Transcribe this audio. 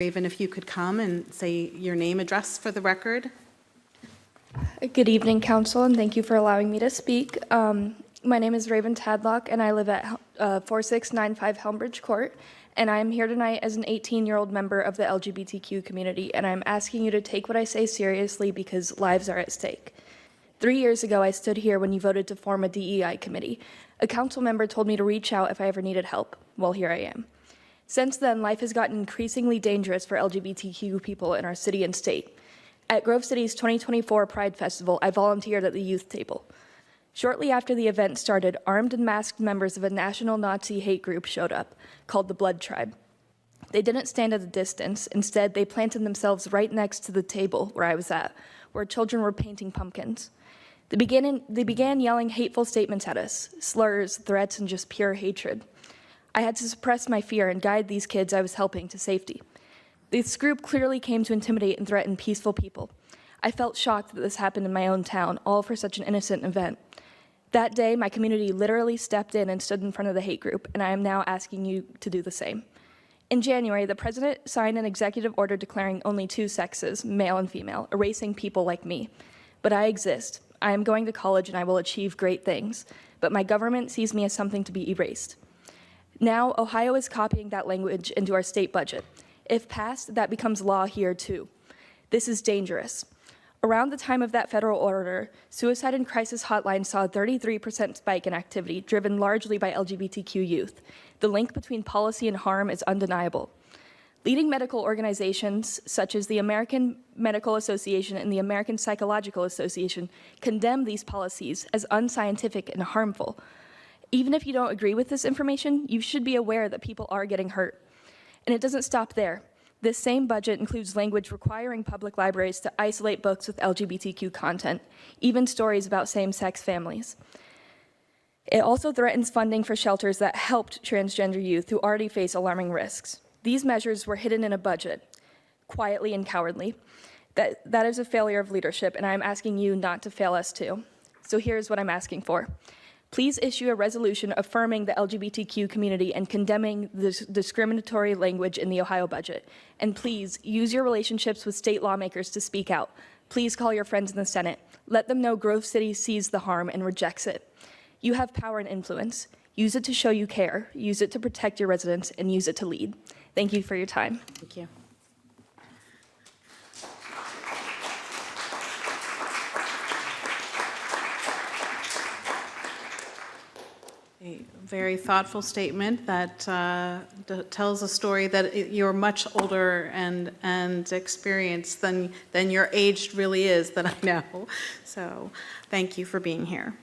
Raven, if you could come and say your name, address for the record. Good evening, Council, and thank you for allowing me to speak. My name is Raven Tadlock, and I live at 4695 Helmbridge Court, and I'm here tonight as an 18-year-old member of the LGBTQ community, and I'm asking you to take what I say seriously because lives are at stake. 3 years ago, I stood here when you voted to form a DEI committee. A council member told me to reach out if I ever needed help. Well, here I am. Since then, life has gotten increasingly dangerous for LGBTQ people in our city and state. At Grove City's 2024 Pride Festival, I volunteered at the youth table. Shortly after the event started, armed and masked members of a national Nazi hate group showed up, called the Blood Tribe. They didn't stand at a distance. Instead, they planted themselves right next to the table where I was at, where children were painting pumpkins. They began yelling hateful statements at us, slurs, threats, and just pure hatred. I had to suppress my fear and guide these kids I was helping to safety. This group clearly came to intimidate and threaten peaceful people. I felt shocked that this happened in my own town, all for such an innocent event. That day, my community literally stepped in and stood in front of the hate group, and I am now asking you to do the same. In January, the president signed an executive order declaring only two sexes, male and female, erasing people like me. But I exist. I am going to college and I will achieve great things, but my government sees me as something to be erased. Now, Ohio is copying that language into our state budget. If passed, that becomes law here too. This is dangerous. Around the time of that federal order, Suicide and Crisis Hotline saw a 33% spike in activity, driven largely by LGBTQ youth. The link between policy and harm is undeniable. Leading medical organizations, such as the American Medical Association and the American Psychological Association, condemn these policies as unscientific and harmful. Even if you don't agree with this information, you should be aware that people are getting hurt. And it doesn't stop there. This same budget includes language requiring public libraries to isolate books with LGBTQ content, even stories about same-sex families. It also threatens funding for shelters that helped transgender youth who already face alarming risks. These measures were hidden in a budget, quietly and cowardly. That is a failure of leadership, and I'm asking you not to fail us too. So here's what I'm asking for. Please issue a resolution affirming the LGBTQ community and condemning this discriminatory language in the Ohio budget. And please use your relationships with state lawmakers to speak out. Please call your friends in the Senate. Let them know Grove City sees the harm and rejects it. You have power and influence. Use it to show you care. Use it to protect your residents and use it to lead. Thank you for your time. Thank you. A very thoughtful statement that tells a story that you're much older and experienced than your age really is, that I know. So thank you for being here.